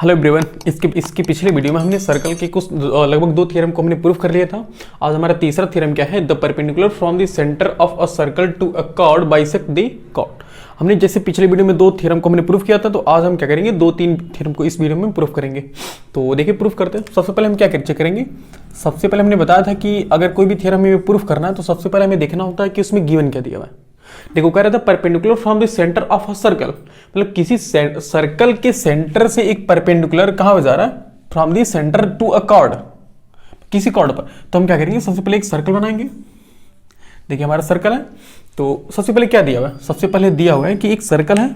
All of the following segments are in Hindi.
हेलो एवरीवन, इसकी पिछले वीडियो में हमने सर्कल के कुछ लगभग 2 थ्योरम को हमने प्रूफ कर लिया था। आज हमारा तीसरा थ्योरम क्या है, the perpendicular from the centre of a circle to a chord bisect the chord. हमने जैसे पिछले वीडियो में 2 थ्योरम को हमने प्रूफ किया था, तो आज हम क्या करेंगे 2-3 थ्योरम को इस वीडियो में प्रूफ करेंगे। तो देखिए प्रूफ करते हैं। सबसे पहले हम क्या चेक करेंगे, सबसे पहले हमने बताया था कि अगर कोई भी थ्योरम हमें प्रूफ करना है तो सबसे पहले हमें देखना होता है कि उसमें गिवन क्या दिया हुआ है। देखो कह रहा था perpendicular from the centre of a circle, मतलब किसी सर्कल के सेंटर से एक परपेंडिकुलर कहां जा रहा है, from the centre to a chord, किसी कॉर्ड पर। तो हम क्या करेंगे, सबसे पहले एक सर्कल बनाएंगे। देखिए हमारा सर्कल है, तो सबसे पहले क्या दिया हुआ है, सबसे पहले दिया हुआ है कि एक सर्कल है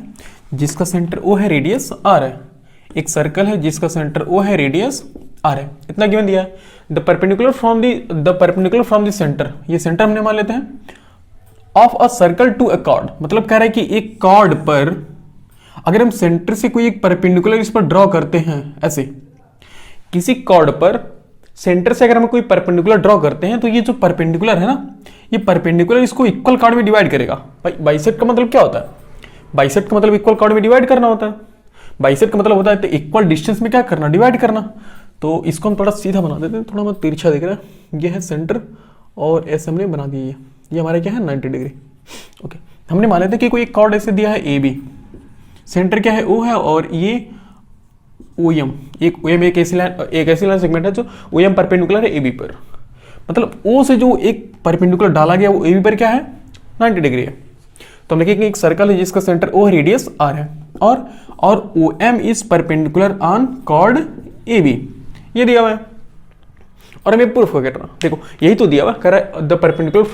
जिसका सेंटर ओ है, रेडियस आर है। एक सर्कल है जिसका सेंटर ओ है, रेडियस आर है, इतना गिवन दिया है। The perpendicular from the centre, ये सेंटर हमने मान लेते हैं, of a circle to a chord, मतलब कह रहा है कि एक कॉर्ड पर अगर हम सेंटर से कोई एक परपेंडिकुलर इस पर ड्रॉ करते हैं, ऐसे किसी कॉर्ड पर सेंटर से अगर हम कोई परपेंडिकुलर ड्रॉ करते हैं, तो ये जो परपेंडिकुलर है ना, ये परपेंडिकुलर इसको इक्वल कॉर्ड में डिवाइड करेगा। बाइसेक्ट का मतलब क्या होता है, बाइसेक्ट का मतलब इक्वल कॉर्ड में डिवाइड करना होता है। बाइसेक्ट का मतलब होता है तो इक्वल डिस्टेंस में क्या करना, डिवाइड करना। तो इसको हम थोड़ा सीधा बना देते हैं, थोड़ा मैं तिरछा दिख रहा है, ये है सेंटर और ऐसे हमने बना दिया। ये हमारे क्या है 90 डिग्री। ओके, हमने मान लेते हैं कि कोई एक कॉर्ड ऐसे दिया है ए बी, सेंटर क्या है ओ है, और ये ओ एम, एक ऐसी लाइन सेगमेंट है जो ओ एम परपेंडिकुलर है ए बी पर, मतलब ओ से जो एक परपेंडिकुलर डाला गया वो ए बी पर क्या है 90 डिग्री है। तो हम लिखेंगे एक सर्कल है जिसका सेंटर ओ है, रेडियस आर है, और O M is perpendicular on chord A B, ये दिया हुआ है। और हमें प्रूफ क्या करना, देखो यही तो दिया हुआ, कह रहा है the perpendicular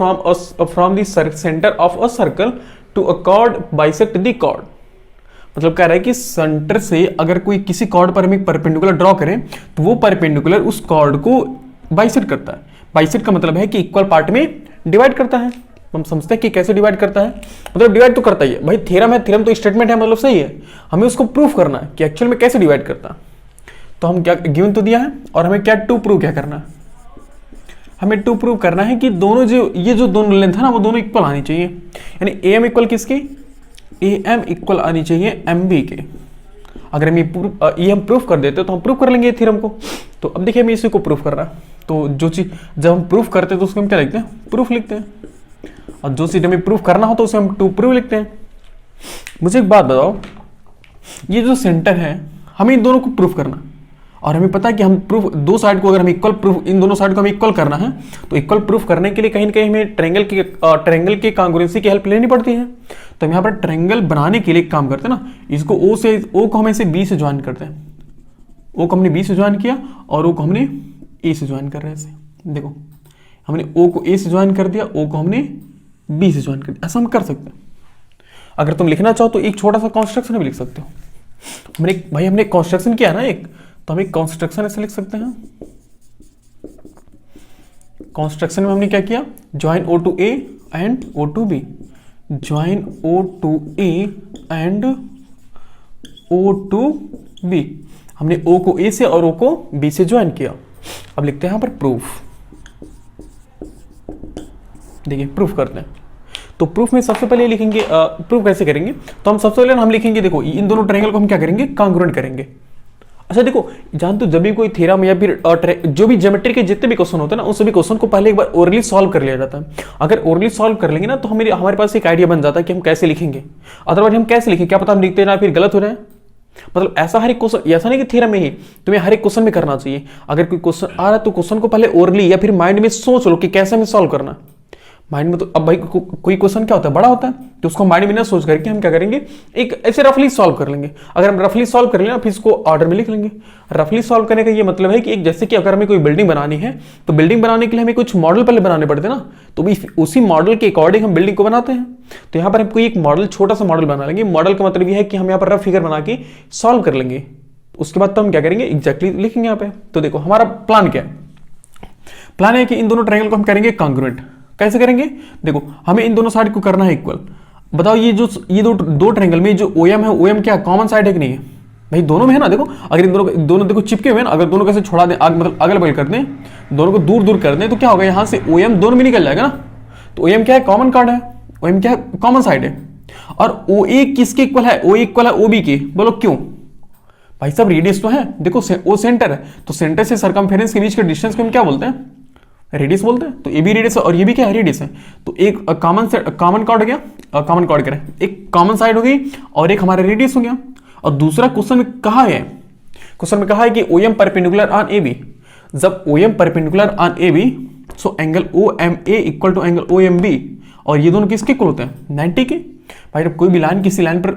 from the centre of a circle to a chord bisect the chord, मतलब कह रहा है कि सेंटर से अगर कोई किसी कॉर्ड पर हम एक परपेंडिकुलर ड्रॉ करें तो वो परपेंडिकुलर उस कॉर्ड को बाइसेक्ट करता है। बाइसेक्ट का मतलब है कि इक्वल पार्ट में डिवाइड करता है। हम समझते हैं कि कैसे डिवाइड करता है, मतलब डिवाइड तो करता ही है भाई, थ्योरम है, थ्योरम तो स्टेटमेंट है, मतलब सही है, हमें उसको प्रूफ करना है कि एक्चुअल में कैसे डिवाइड करता है। तो हम क्या गिवन तो दिया है, और हमें क्या टू प्रूव क्या करना है, हमें टू प्रूव करना है कि दोनों ये जो दोनों लेंथ है ना, वो दोनों इक्वल आनी चाहिए, यानी ए एम इक्वल किसकी, ए एम इक्वल आनी चाहिए एम बी के। अगर हम ये हम प्रूफ कर देते तो हम प्रूफ कर लेंगे थ्योरम को। तो अब देखिए हमें इसी को प्रूफ कर रहा है, तो जो चीज जब हम प्रूफ करते हैं तो उसको हम क्या लिखते हैं, प्रूफ लिखते हैं, और जो चीज हमें प्रूफ करना हो तो उसे हम टू प्रूफ लिखते हैं। मुझे एक बात बताओ, ये जो सेंटर है हमें इन दोनों को प्रूफ करना, और हमें पता है कि हम प्रूफ दो साइड को अगर हम इक्वल प्रूफ, इन दोनों साइड को हमें इक्वल करना है, तो इक्वल प्रूफ करने के लिए कहीं ना कहीं हमें ट्रायंगल की कांग्रुएंसी की हेल्प लेनी पड़ती है। तो हम यहाँ पर ट्रायंगल बनाने के लिए एक काम करते हैं ना, इसको ओ को हम ऐसे बी से ज्वाइन करते हैं, ओ को हमने बी से ज्वाइन किया और ओ को हमने ए से ज्वाइन कर रहे हैं। ऐसे देखो हमने ओ को ए से ज्वाइन कर दिया, ओ को हमने बी से ज्वाइन कर दिया, ऐसा हम कर सकते हैं। अगर तुम लिखना चाहो तो एक छोटा सा कॉन्स्ट्रक्शन भी लिख सकते हो। हमने कॉन्स्ट्रक्शन किया ना एक, तो हम एक कॉन्स्ट्रक्शन ऐसे लिख सकते हैं। कॉन्स्ट्रक्शन में हमने क्या किया, join O to A and O to B, join O to A and O to B. हमने ओ को ए से और ओ को बी से ज्वाइन किया। अब लिखते हैं यहां पर प्रूफ। देखिए प्रूफ करते हैं, तो प्रूफ में सबसे पहले लिखेंगे, प्रूफ कैसे करेंगे, तो हम सबसे पहले हम लिखेंगे, देखो इन दोनों ट्रायंगल को हम क्या करेंगे, कांग्रुएंट करेंगे। अच्छा देखो, जान तो जब भी कोई थ्योरम या फिर जो भी ज्योमेट्री के जितने भी क्वेश्चन होते हैं ना, उन सभी क्वेश्चन को पहले एक बार ओरली सॉल्व कर लिया जाता है। अगर ओरली सॉल्व कर लेंगे ना, तो हमारे पास एक आइडिया बन जाता है कि हम कैसे लिखेंगे। अदरवाइज हम कैसे लिखें, क्या पता हम लिखते ना फिर गलत हो जाए। मतलब ऐसा हर एक क्वेश्चन, ऐसा नहीं कि थ्योरम में ही तुम्हें हर एक क्वेश्चन में करना चाहिए। अगर कोई क्वेश्चन आ रहा है तो क्वेश्चन को पहले ओरली या फिर माइंड में सोच लो कि कैसे हमें सॉल्व करना है। माइंड में तो अब भाई कोई क्वेश्चन क्या होता है, बड़ा होता है, तो उसको माइंड में ना सोच करके हम क्या करेंगे, एक ऐसे रफली सॉल्व कर लेंगे। अगर हम रफली सॉल्व कर लेना, फिर इसको ऑर्डर में लिख लेंगे। रफली सॉल्व करने का ये मतलब है कि एक जैसे कि अगर हमें कोई बिल्डिंग बनानी है, तो बिल्डिंग बनाने के लिए हमें कुछ मॉडल पहले बनाने पड़ते हैं ना, तो उसी मॉडल के अकॉर्डिंग हम बिल्डिंग को बनाते हैं। तो यहाँ पर हम कोई एक मॉडल, छोटा सा मॉडल बना लेंगे। मॉडल का मतलब ये है कि हम यहाँ पर रफ फिगर बना के सॉल्व कर लेंगे। उसके बाद तो हम क्या करेंगे, एग्जैक्टली लिखेंगे यहाँ पे। तो देखो हमारा प्लान क्या है, प्लान है कि इन दोनों ट्रायंगल को हम करेंगे कांग्रुएंट। कैसे करेंगे, देखो हमें इन दोनों साइड को करना है इक्वल। बताओ ये दो ट्रायंगल में जो ओएम है, ओएम क्या कॉमन साइड है कि नहीं है, भाई दोनों में है ना। देखो अगर इन दोनों देखो चिपके हुए हैं ना, अगर दोनों कैसे छोड़ा दें, मतलब अगल बगल कर दें, दोनों को दूर दूर कर दें, तो क्या होगा, यहाँ से ओएम दोनों में निकल जाएगा ना। तो ओएम क्या है, कॉमन कार्ड है, ओएम क्या है, कॉमन साइड है। और ओ ए किसके इक्वल है, ओ इक्वल है ओ बी के, बोलो क्यों, भाई साहब रेडियस तो है, देखो वो सेंटर है, तो सेंटर से सरकमफेरेंस के बीच के डिस्टेंस को हम क्या बोलते हैं, रेडियस बोलते हैं। तो ये भी रेडियस है और ये भी क्या है, रेडियस है। तो एक कॉमन कॉर्ड हो गया, कॉमन कॉर्ड करें, एक कॉमन साइड हो गई और एक हमारा रेडियस हो गया। और दूसरा क्वेश्चन में कहा है, क्वेश्चन में कहा है कि OM परपेंडिकुलर ऑन AB, जब OM perpendicular on AB so angle OMA equal to angle OMB, और ये दोनों किसके इक्वल होते हैं, 90 के। भाई जब कोई भी लाइन किसी लाइन पर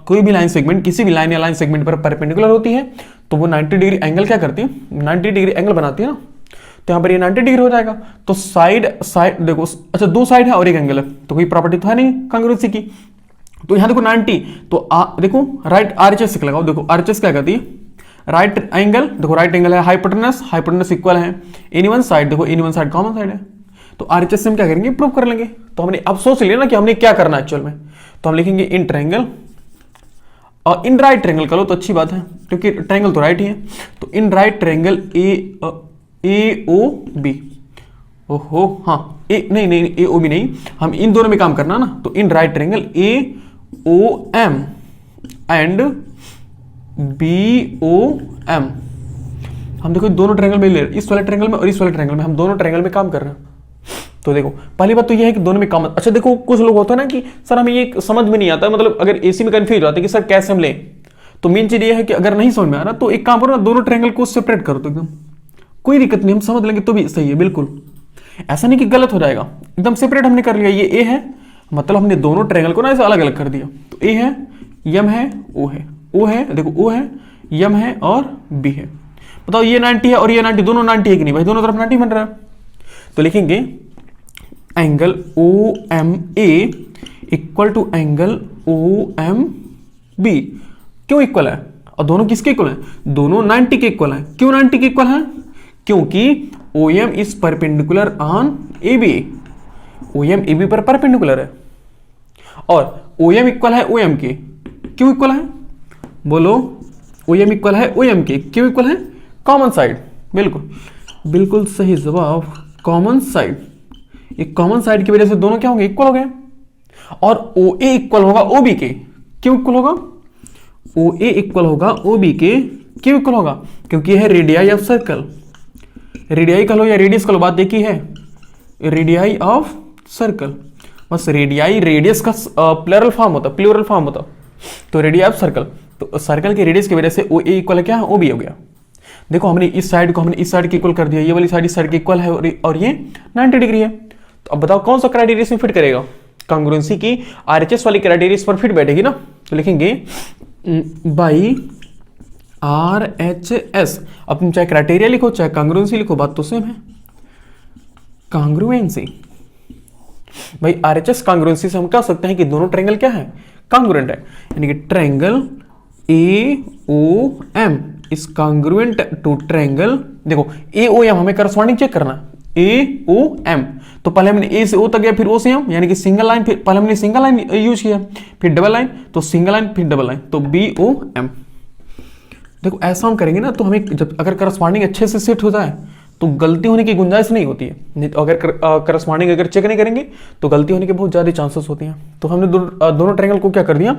कोई भी लाइन सेगमेंट किसी भी लाइन या लाइन सेगमेंट पर परपेंडिकुलर होती है तो वो 90 डिग्री एंगल क्या करती है, 90 डिग्री एंगल बनाती है ना। तो यहाँ पर ये 90 डिग्री हो जाएगा। तो साइड देखो, अच्छा दो साइड है और एक एंगल है, तो कोई प्रॉपर्टी तो है नहीं कांग्रुएंसी की। तो यहाँ देखो 90, तो देखो राइट RHS लगाओ, देखो RHS क्या कहती है, राइट एंगल, देखो राइट एंगल है, हाइपोटेनस इक्वल है एनी वन साइड, देखो any one side common side है। तो RHS से हम क्या करेंगे, प्रूव कर लेंगे। तो हमने अब सोच लिया ना कि हमने क्या करना है एक्चुअल में, तो हम लिखेंगे इन ट्रायंगल, और इन राइट ट्रायंगल करो तो अच्छी बात है क्योंकि ट्रायंगल तो राइट ही है। तो इन राइट ट्रायंगल AOB, ओहो हाँ नहीं AOB नहीं, हम इन दोनों में काम करना ना। तो in right triangle AOM and BOM, हम देखो दोनों ट्रायंगल में ले रहे हैं, इस वाले ट्रायंगल में और इस वाले ट्रायंगल में, हम दोनों ट्रायंगल में काम कर रहे हैं। तो देखो पहली बात तो ये है कि दोनों में कॉमन, अच्छा देखो कुछ लोग होता है ना कि सर हमें ये समझ में नहीं आता, मतलब अगर AC में कंफ्यूज हो जाता है कि सर कैसे हम लें। तो मेन चीज ये है कि अगर नहीं समझ में आ रहा तो एक काम करो ना, दोनों ट्रायंगल को सेपरेट कर दो एकदम, कोई दिक्कत नहीं, हम समझ लेंगे तो भी सही है बिल्कुल, ऐसा नहीं कि गलत हो जाएगा। एकदम सेपरेट हमने कर लिया, ये A है, मतलब हमने दोनों ट्रायंगल को ना ऐसे अलग अलग कर दिया। तो A है, M है, O है, देखो O है, M है और B है। बताओ ये 90 है और ये 90, दोनों 90 है कि नहीं भाई, दोनों तरफ 90 बन रहा है। तो लिखेंगे angle OMA equal to angle OMB, क्यों इक्वल है, और दोनों किसके इक्वल है, दोनों 90 के इक्वल है। क्यों 90 के इक्वल है, क्योंकि OM is perpendicular on AB, OM AB पर परपेंडिकुलर है, और OM इक्वल है OM के, क्यों इक्वल है, बोलो OM इक्वल है OM के, क्यों इक्वल है, कॉमन साइड, बिल्कुल सही जवाब, कॉमन साइड। एक कॉमन साइड की वजह से दोनों क्या होंगे, इक्वल हो गए। और OA इक्वल होगा OB के, क्यों इक्वल होगा, OA इक्वल होगा OB के, क्यों इक्वल होगा, क्योंकि यह है रेडियाई ऑफ सर्कल, रेडियाई कह लो या रेडियस कह लो, बात देखी है, रेडियाई ऑफ सर्कल, बस रेडियाई रेडियस का प्लूरल फॉर्म होता, तो रेडियाई ऑफ सर्कल, तो सर्कल के रेडियस की वजह से OA इक्वल क्या है, OB हो गया। देखो हमने इस साइड को हमने इस साइड के इक्वल कर दिया, ये वाली साइड इस साइड के इक्वल है और ये 90 डिग्री है। तो अब बताओ कौन सा क्राइटेरिया इसमें फिट करेगा, कांग्रुएंसी की RHS वाली क्राइटेरिया इस पर फिट बैठेगी ना। तो लिखेंगे बाई RHS, अब तुम चाहे क्राइटेरिया लिखो चाहे कांग्रुएंसी लिखो, बात तो सेम है, कांग्रुएंसी। भाई RHS कांग्रुएंसी से हम कह सकते हैं कि दोनों ट्रायंगल क्या है, कांग्रुएंट है, यानी कि triangle AOM is congruent to triangle, देखो AOM हमें करस्पॉन्डिंग चेक करना, AOM, तो पहले हमने A से O तक गया, फिर O से M, यानी कि सिंगल लाइन, फिर पहले हमने सिंगल लाइन यूज किया, फिर डबल लाइन, तो सिंगल लाइन फिर डबल लाइन, तो BOM। देखो ऐसा हम करेंगे ना तो हमें जब अगर करस्पॉन्डिंग अच्छे से सेट होता है तो गलती होने की गुंजाइश नहीं होती है, नहीं तो अगर करस्पॉन्डिंग अगर चेक नहीं करेंगे तो गलती होने के बहुत ज्यादा चांसेस होती हैं। तो हमने दोनों ट्रायंगल को क्या कर दिया,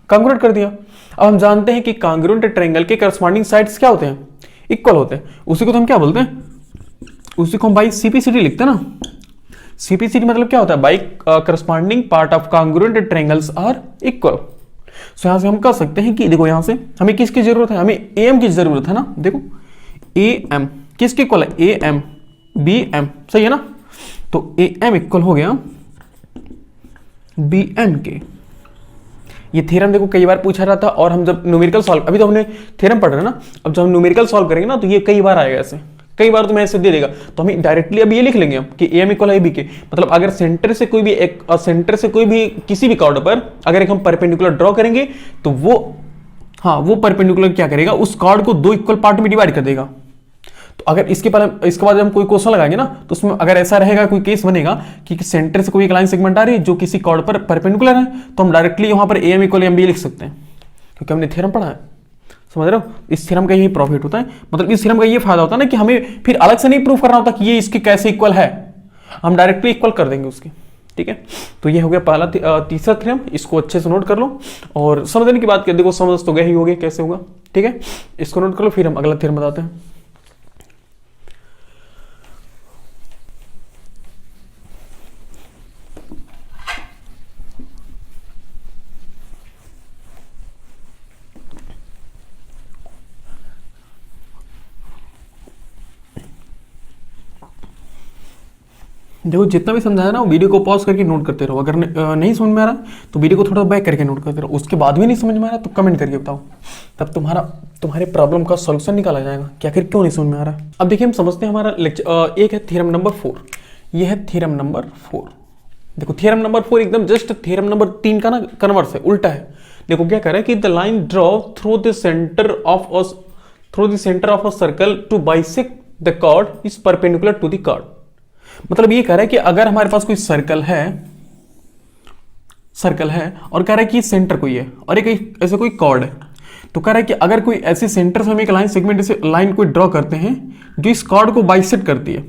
कांग्रुएंट कर दिया। अब हम जानते हैं कि कांग्रुएंट ट्रायंगल के करस्पॉन्डिंग साइड्स क्या होते हैं, इक्वल होते हैं, उसी को तो हम क्या बोलते हैं, उसी को हम बाई CPCD लिखते हैं ना। CPCD मतलब क्या होता है, by corresponding part of congruent triangles are equal. So यहां से हम कह सकते हैं कि देखो यहां से हमें किसकी जरूरत है, हमें AM की जरूरत है ना। देखो AM किसके इक्वल है, AM BM, सही है ना। तो AM इक्वल हो गया BM के। ये थ्योरम देखो कई बार पूछा जाता है, और हम जब न्यूमेरिकल सॉल्व, अभी तो हमने थ्योरम पढ़ रहे हैं ना, अब जब हम न्यूमेरिकल सॉल्व करेंगे ना तो ये कई बार आएगा, ऐसे कई बार तुम्हें ऐसे दे देगा, तो हम डायरेक्टली अब ये लिख लेंगे कि AM इक्वल है AB के, मतलब अगर सेंटर से कोई भी किसी भी कॉर्ड पर अगर एक हम परपेंडिकुलर ड्रॉ करेंगे तो वो परपेंडिकुलर क्या करेगा, उस कॉर्ड को दो इक्वल पार्ट में डिवाइड कर देगा। तो अगर इसके बाद जब हम कोई क्वेश्चन लगाएंगे ना तो उसमें अगर ऐसा रहेगा, कोई केस बनेगा कि सेंटर से कोई एक लाइन सेगमेंट आ रही है जो किसी कॉर्ड पर परपेंडिकुलर है, तो हम डायरेक्टली वहां पर AM इक्वल MB लिख सकते हैं, क्योंकि हमने थ्योरम पढ़ा है, समझ रहे हो। इस थ्योरम का यही प्रॉफिट होता है, मतलब इस थ्योरम का ये फायदा होता है ना कि हमें फिर अलग से नहीं प्रूफ करना होता कि ये इसके कैसे इक्वल है, हम डायरेक्टली इक्वल कर देंगे उसके, ठीक है, तो ये हो गया पहला तीसरा थ्योरम, इसको अच्छे से नोट कर लो और समझने की बात कर, देखो समझ तो गए ही होगे कैसे होगा, ठीक है, इसको नोट कर लो, फिर हम अगला थ्योरम बताते हैं। देखो जितना भी समझाया ना, वीडियो को पॉज करके नोट करते रहो, अगर नहीं समझ में आ रहा तो वीडियो को थोड़ा बैक करके नोट करते रहो, उसके बाद भी नहीं समझ में आ रहा तो कमेंट करके बताओ, तब तुम्हारे प्रॉब्लम का सॉल्यूशन निकाला जाएगा कि आखिर क्यों नहीं समझ में आ रहा। अब देखिए हम समझते हैं हमारा लेक्चर एक है थ्योरम नंबर 4, ये है थ्योरम नंबर 4। देखो थ्योरम नंबर 4 एकदम जस्ट थ्योरम नंबर 3 का ना कन्वर्स है, उल्टा है। देखो क्या कह रहा है कि the line draw through the centre of a circle to bisect the chord is perpendicular to the chord. मतलब ये कह रहा है कि अगर हमारे पास कोई सर्कल है और कह रहा है कि सेंटर कोई है और एक ऐसे कोई कॉर्ड है, तो कह रहा है कि अगर कोई ऐसे सेंटर से हम एक लाइन सेगमेंट से लाइन कोई ड्रॉ करते हैं जो इस कॉर्ड को बाइसेक्ट करती है,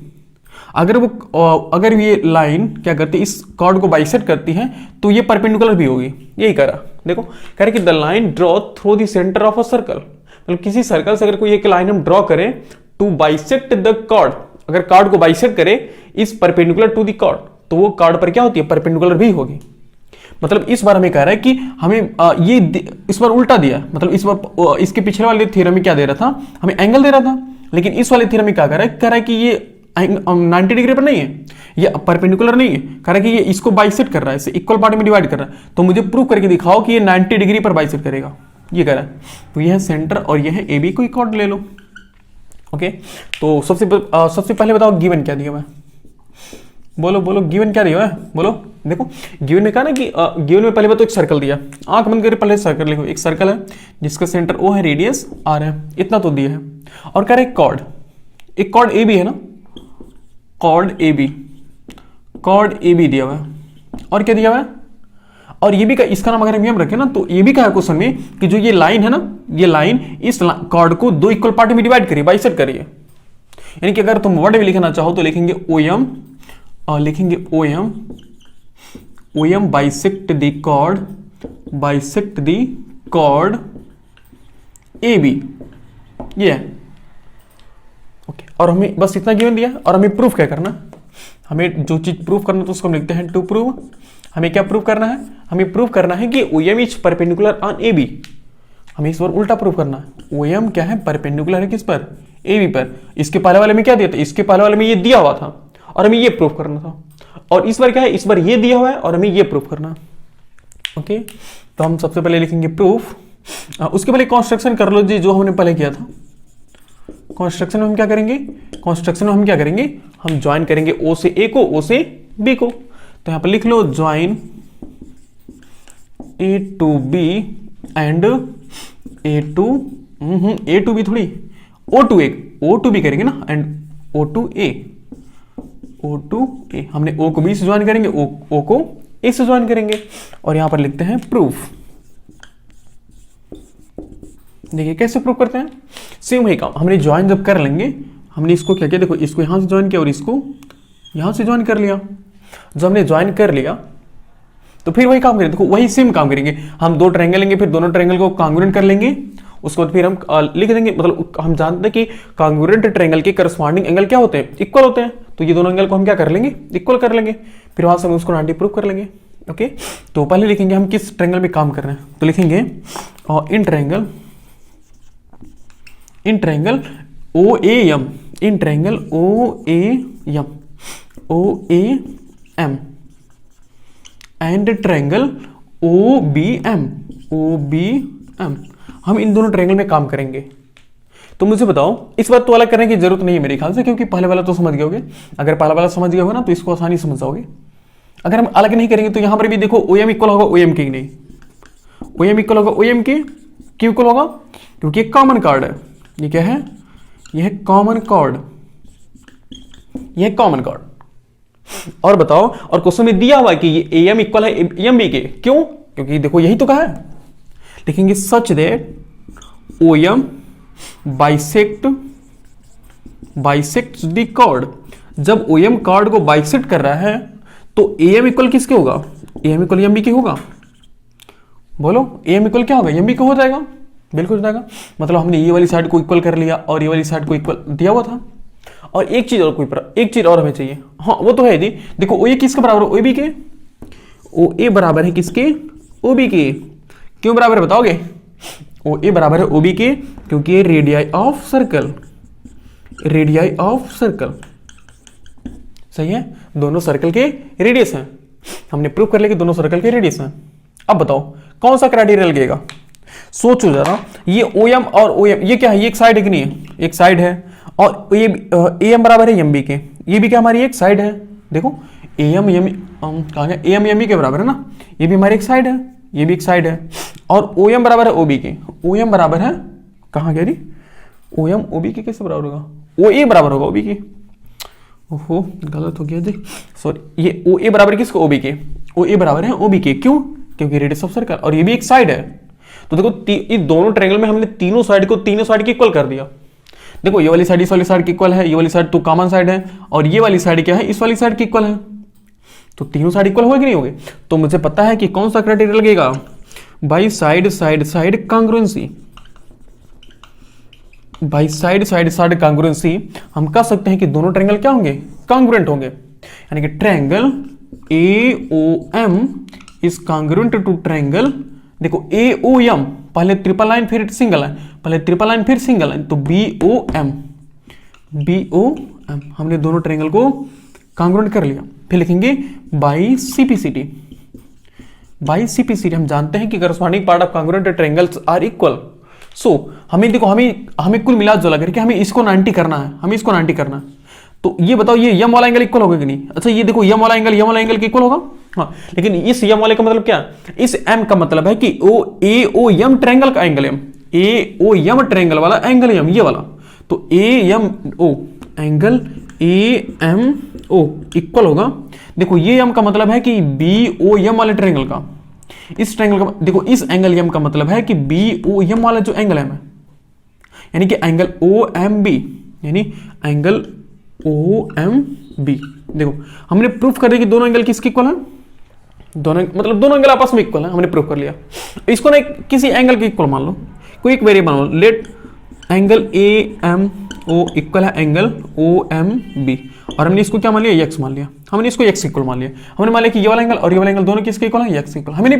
अगर ये लाइन क्या करती है, इस कॉर्ड को बाइसेक्ट करती है तो ये परपेंडिकुलर भी होगी। यही कह रहा, देखो कह रहा है कि the line draw through the centre of a circle, मतलब किसी सर्कल से अगर कोई एक लाइन हम ड्रॉ करें टू बाइसेक्ट द कॉर्ड, अगर कॉर्ड को बाइसेक्ट करे इस परपेंडिकुलर टू द कॉर्ड, तो वो कॉर्ड पर क्या होती है, परपेंडिकुलर भी होगी। मतलब इस बार हमें कह रहा है कि हमें ये इस बार उल्टा दिया, मतलब इस बार इसके पिछले वाले थ्योरम में क्या दे रहा था, हमें एंगल दे रहा था, लेकिन इस वाले थ्योरम में क्या कह रहा है कि ये 90 डिग्री पर नहीं है, ये परपेंडिकुलर नहीं है, कह रहा है कि ये इसको बाइसेक्ट कर रहा है, इसे इक्वल पार्ट में डिवाइड कर रहा है, तो मुझे प्रूव करके दिखाओ कि ये 90 डिग्री पर बाइसेक्ट करेगा, ये कह रहा है। तो ये है सेंटर और ये है AB, कोई कॉर्ड ले लो। ओके, तो सबसे पहले बताओ गिवन क्या दिया हुआ है, बोलो गिवन क्या दिया हुआ है, बोलो। देखो गिवन में कहा ना कि गिवन में पहले बात तो एक सर्कल दिया, आंख बंद करके पहले सर्कल लिखो, एक सर्कल है जिसका सेंटर O है, रेडियस R है, इतना तो दिया है, और कह रहे एक कॉर्ड AB है ना, कॉर्ड AB दिया हुआ है, और क्या दिया हुआ है, और ये भी का इसका नाम अगर हम रखें ना, तो ये भी कहा है क्वेश्चन में कि जो ये लाइन है ना, ये लाइन इस कॉर्ड को 2 इक्वल पार्ट में डिवाइड करिए, बाइसेक्ट करिए। यानी कि अगर तुम वर्ड में लिखना चाहो तो लिखेंगे OM bisect the chord AB, ये है। ओके, और हमें बस इतना गिवन दिया, और हमें प्रूफ क्या करना, हमें जो चीज प्रूफ करना तो उसको हम लिखते हैं टू प्रूव। हमें क्या प्रूव करना है, हमें प्रूव करना है कि OM is perpendicular on AB। हमें इस बार उल्टा प्रूव करना है, OM क्या है, परपेंडिकुलर है किस पर, AB पर। इसके पहले वाले में क्या दिया था, इसके पहले वाले में ये दिया हुआ था और हमें ये प्रूव करना था, और इस बार क्या है, इस बार ये दिया हुआ है और हमें ये प्रूव करना है। ओके, तो हम सबसे पहले लिखेंगे प्रूफ, उसके पहले कॉन्स्ट्रक्शन कर लो जी, जो हमने पहले किया था। कॉन्स्ट्रक्शन में हम क्या करेंगे, हम ज्वाइन करेंगे O से A को, O से B को। तो यहां पर लिख लो join A to B and A to B थोड़ी O to B करेंगे ना, एंड O to A। हमने O को B से ज्वाइन करेंगे, O को A से ज्वाइन करेंगे, और यहां पर लिखते हैं प्रूफ। देखिए कैसे प्रूव करते हैं, सेम वही काम, हमने ज्वाइन जब कर लेंगे, हमने इसको क्या किया, देखो इसको यहां से ज्वाइन किया और इसको यहां से ज्वाइन कर लिया। जब हमने ज्वाइन कर लिया तो फिर वही काम करेंगे, देखो वही सेम काम करेंगे, हम 2 ट्रायंगल लेंगे, फिर दोनों ट्रायंगल को कॉन्ग्रुएंट कर लेंगे, उसको फिर हम लिख देंगे। मतलब हम जानते हैं कि कॉन्ग्रुएंट ट्रायंगल के करस्पॉन्डिंग एंगल क्या होते हैं, इक्वल होते हैं, तो ये दोनों एंगल को हम क्या कर लेंगे, इक्वल कर लेंगे, फिर वहां से हम उसको 90 प्रूव कर लेंगे। ओके, तो पहले लिखेंगे हम किस ट्रायंगल में काम कर रहे हैं, तो लिखेंगे in triangle OAM, in triangle OAM and triangle OBM। हम इन दोनों ट्रायंगल में काम करेंगे। तो मुझे बताओ, इस बार तो अलग करने की जरूरत नहीं है मेरे ख्याल से, क्योंकि पहले वाला तो समझ गए होगे। अगर पहला वाला समझ गए होगे ना तो इसको आसानी समझ जाओगे। अगर हम अलग नहीं करेंगे तो यहां पर भी देखो OM इक्वल होगा OM के, नहीं OM इक्वल होगा OM के, क्यों इक्वल होगा, क्योंकि एक कॉमन कॉर्ड है। ये क्या है, यह कॉमन कॉर्ड, और बताओ, और क्वेश्चन में दिया हुआ है कि ये AM इक्वल है MB के, क्यों, क्योंकि देखो यही तो कहा है। लिखेंगे such that OM bisect the chord. जब OM कॉर्ड को बाइसेक्ट कर रहा है तो ए एम इक्वल किसके होगा, A M equal M B के होगा, बोलो ए एम इक्वल क्या होगा, एम बी का हो जाएगा, बिल्कुल हो जाएगा। मतलब हमने ये वाली साइड को इक्वल कर लिया और ये वाली साइड को इक्वल दिया हुआ था। और एक चीज और हमें चाहिए, हाँ वो तो है जी, देखो ओ ए किसके बराबर है, ओ बी के, ओ ए बराबर है किसके, ओ बी के। क्यों बराबर है बताओगे, ओ ए बराबर है ओ बी के क्योंकि ये radii of circle, radii of circle, सही है, दोनों सर्कल के रेडियस हैं। हमने प्रूव कर लिया कि दोनों सर्कल के रेडियस हैं। अब बताओ कौन सा क्राइटेरिया लगेगा, सोचो जरा, ये ओ एम और ओ एम ये क्या है, ये एक साइड है कि नहीं है, एक साइड है, और ये ए एम बराबर है एम बी के, ये भी क्या हमारी एक साइड है। देखो ए एम एम कहाँ गया, ए एम एम बी के बराबर है ना, ये भी हमारी एक साइड है, ये भी एक साइड है। और ओ एम बराबर है ओ बी के, ओ एम बराबर है कहाँ गया, ओ एम ओ बी के कैसे बराबर होगा, ओ ए बराबर होगा ओ बी के, ओहो गलत हो गया जी, सॉरी, ये ओ ए बराबर किसको, ओ बी के, ओ ए बराबर है ओ बी के, क्यों, क्योंकि रेडियस ऑफ सर्कल और ये भी एक साइड है। तो देखो इस दोनों ट्रायंगल में हमने तीनों साइड के इक्वल कर दिया। देखो ये वाली साइड इस वाली साइड की इक्वल है, ये वाली साइड तो कॉमन साइड है, और ये वाली साइड क्या है, इस वाली साइड की इक्वल है। तो तीनों साइड इक्वल होगी कि नहीं होगी, तो मुझे पता है कि कौन सा क्राइटेरिया लगेगा, by side side side congruency, by side side side congruency. हम कह सकते हैं कि दोनों ट्रायंगल क्या होंगे, कांग्रुएंट होंगे, यानी कि triangle A O M is congruent to triangle, देखो ए ओ एम, पहले ट्रिपल लाइन फिर सिंगल लाइन, पहले ट्रिपल लाइन फिर सिंगल लाइन, तो B O M, B O M, हमने दोनों ट्रायंगल को कांग्रुएंट कर लिया। फिर लिखेंगे बाई सीपीसीटी, बाई सीपीसीटी हम जानते हैं कि corresponding part of congruent triangles are equal. So हमें देखो हमें कुल मिला जुला करके हमें इसको 90 करना है, हमें इसको 90 करना है। तो ये बताओ ये यम वाला एंगल इक्वल होगा कि नहीं, अच्छा ये देखो यम वाला एंगल के इक्वल होगा, हाँ, लेकिन इस यम वाले का मतलब क्या, इस एम का मतलब है कि O A O M triangle का angle M, A O M triangle वाला एंगल एम, ये वाला, तो A M O angle A M O equal होगा, देखो ये एम का मतलब है कि बी ओ एम वाले ट्रायंगल का, इस ट्रायंगल का, देखो इस एंगल एम का मतलब है कि बी ओ एम वाला जो एंगल एम है, यानी कि एंगल ओ एम बी, यानी एंगल ओ एम बी। देखो हमने प्रूफ कर दिया कि दोनों एंगल किसके इक्वल है, दोनों मतलब दोनों एंगल आपस में इक्वल है, हमने प्रूफ कर लिया। इसको ना किसी एंगल के इक्वल मान लो, कोई एक वेरिएबल मान लो, let angle A M O equal है एंगल ओ एम बी, और हमने इसको क्या मान लिया, एक्स मान लिया, हमने इसको एक्स इक्वल मान लिया, हमने मान लिया कि ये वाला एंगल और ये वाला एंगल दोनों किसके इक्वल है, एक्स इक्वल। हमें नहीं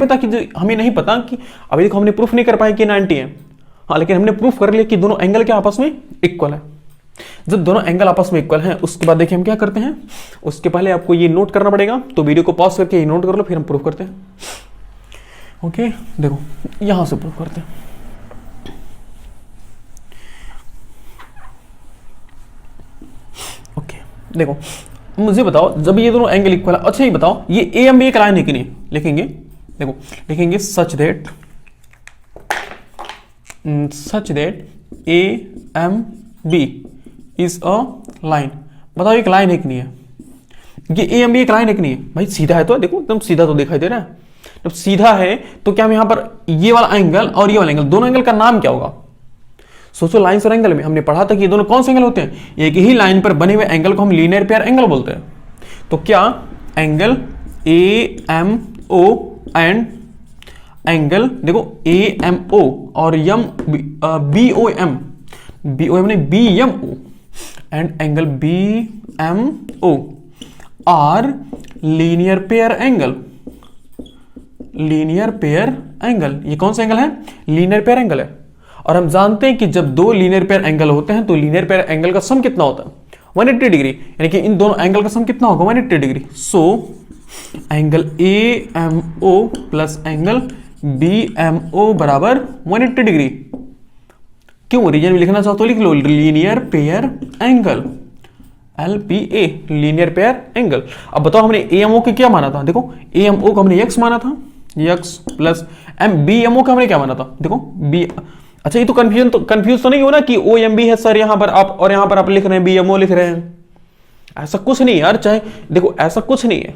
पता कि अभी देखो हमने प्रूफ नहीं कर पाए कि 90 है, हाँ, लेकिन हमने प्रूफ कर लिया कि दोनों एंगल के आपस में इक्वल है। जब दोनों एंगल आपस में इक्वल हैं उसके बाद देखिए हम क्या करते हैं, उसके पहले आपको ये नोट करना पड़ेगा, तो वीडियो को पॉज करके ये नोट कर लो, फिर हम प्रूफ करते हैं। ओके देखो यहां से प्रूफ करते हैं। ओके देखो मुझे बताओ जब ये दोनों एंगल इक्वल है, अच्छा ये बताओ ये ए एम बी एक लाइन है कि नहीं, लिखेंगे, देखो लिखेंगे such that A M B is a line. बताओ एक लाइन है कि नहीं है, ये ए एम बी एक लाइन है कि नहीं है, भाई सीधा है तो देखो एकदम सीधा तो दिखाई दे रहा है, जब सीधा है तो क्या हम यहां पर ये वाला एंगल और ये वाला एंगल, दोनों एंगल का नाम क्या होगा, सोचो लाइन्स और एंगल में हमने पढ़ा था कि ये दोनों कौन से एंगल होते हैं, एक ही लाइन पर बने हुए एंगल को हम लीनियर पेयर एंगल बोलते हैं। तो क्या angle A M O and angle देखो ए एम ओ और यम बी ओ एम ने B M O and angle B M O are linear pair angle, linear pair angle, ये कौन सा एंगल है, लीनियर पेयर एंगल है। और हम जानते हैं कि जब दो लीनियर पेयर एंगल होते हैं तो लीनियर पेयर एंगल का सम कितना होता है, 180 डिग्री, यानी कि इन दोनों एंगल का सम कितना होगा, 180 degree. So angle A M O plus angle B M O बराबर 180 डिग्री। क्यों, रीजन में लिखना चाहो तो लिख लो, linear pair angle, LPA linear pair angle. अब बताओ हमने AMO के क्या माना था, देखो AMO को हमने x माना था, x प्लस BMO का हमने क्या माना था, देखो B। अच्छा ये तो कंफ्यूज तो नहीं हो ना कि OMB है सर यहां पर आप, और यहां पर आप लिख रहे हैं BMO लिख रहे हैं, ऐसा कुछ नहीं यार, चाहे देखो ऐसा कुछ नहीं है।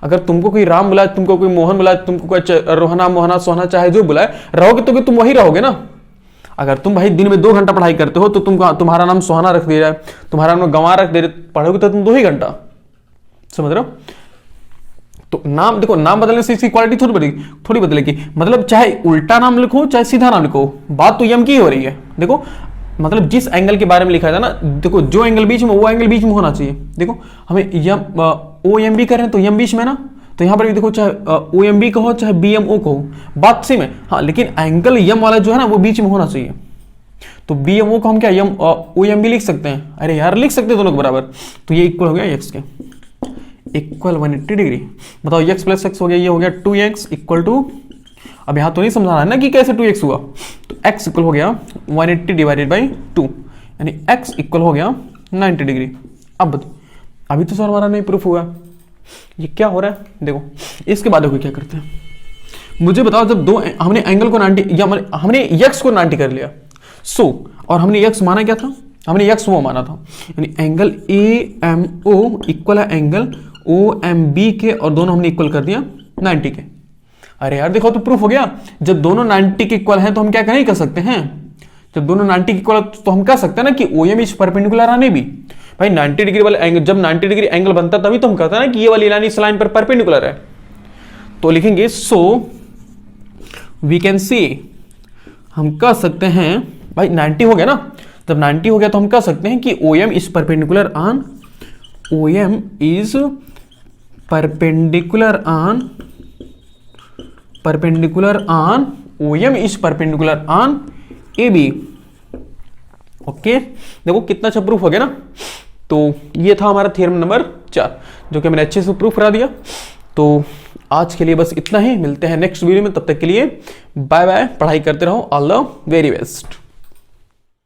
अगर तुमको कोई राम बुलाए, तुमको कोई मोहन बुलाए, तुमको कोई रोहना मोहना सोहना चाहे जो बुलाए, रहोगे तो तुम वही रहोगे ना। अगर तुम भाई दिन में 2 घंटा पढ़ाई करते हो तो तुम्हारा नाम सोहाना रख दिया जाए, तुम्हारा नाम गंवार रख दे, पढ़ोगे तो तुम 2 ही घंटा, समझ रहे हो। तो नाम देखो, नाम बदलने से इसकी क्वालिटी थोड़ी बदलेगी। मतलब चाहे उल्टा नाम लिखो चाहे सीधा नाम लिखो, बात तो यम की हो रही है। देखो मतलब जिस एंगल के बारे में लिखा था ना, देखो जो एंगल बीच में, वो एंगल बीच में होना चाहिए। देखो हमें यम ओ एम बी कर रहे हैं तो यम बीच में ना, तो यहाँ पर भी देखो चाहे ओ एम बी कहो चाहे बी एम ओ कहो, बात सेम है। हाँ लेकिन एंगल यम वाला जो है ना वो बीच में होना चाहिए। तो बी एम ओ को हम क्या यम ओ एम बी लिख सकते हैं? अरे यार लिख सकते हैं दोनों के बराबर। तो ये इक्वल हो गया एक्स के, इक्वल 180 डिग्री। बताओ एक्स प्लस एक्स हो गया, ये हो गया 2x इक्वल टू, अब यहाँ तो नहीं समझाना है ना कि कैसे 2x हुआ, तो x इक्वल हो गया 180 डिवाइडेड बाई 2, यानी x इक्वल हो गया 90 डिग्री। अब अभी तो सर हमारा नहीं प्रूफ हुआ, ये क्या हो रहा है? देखो इसके बाद देखो क्या करते हैं, मुझे बताओ जब दो हमने एंगल को 90 या हमने x को 90 कर लिया, और हमने x माना क्या था? हमने x वो माना था, यानी एंगल AMO इक्वल है एंगल OMB के, और दोनों हमने इक्वल कर दिया 90 के। अरे यार देखो तो प्रूफ हो गया। जब दोनों 90 के इक्वल हैं तो हम क्या नहीं कर सकते हैं? जब दोनों 90 के इक्वल तो हम कह सकते हैं ना कि OM इज परपेंडिकुलर आने भी। भाई 90 डिग्री वाला एंगल, जब 90 डिग्री एंगल बनता तभी तो हम कहते हैं ना कि ये वाली लाइन इस लाइन पर परपेंडिकुलर है। तो लिखेंगे सो वी कैन सी, हम कह सकते हैं भाई 90 हो गया ना, जब 90 हो गया तो हम कह सकते हैं कि OM is perpendicular on, OM is perpendicular on OM is perpendicular on AB। Okay देखो कितना अच्छा प्रूफ हो गया ना। तो ये था हमारा थ्योरम नंबर 4, जो कि मैंने अच्छे से प्रूफ करा दिया। तो आज के लिए बस इतना ही, मिलते हैं नेक्स्ट वीडियो में, तब तक के लिए बाय बाय, पढ़ाई करते रहो, ऑल द वेरी बेस्ट।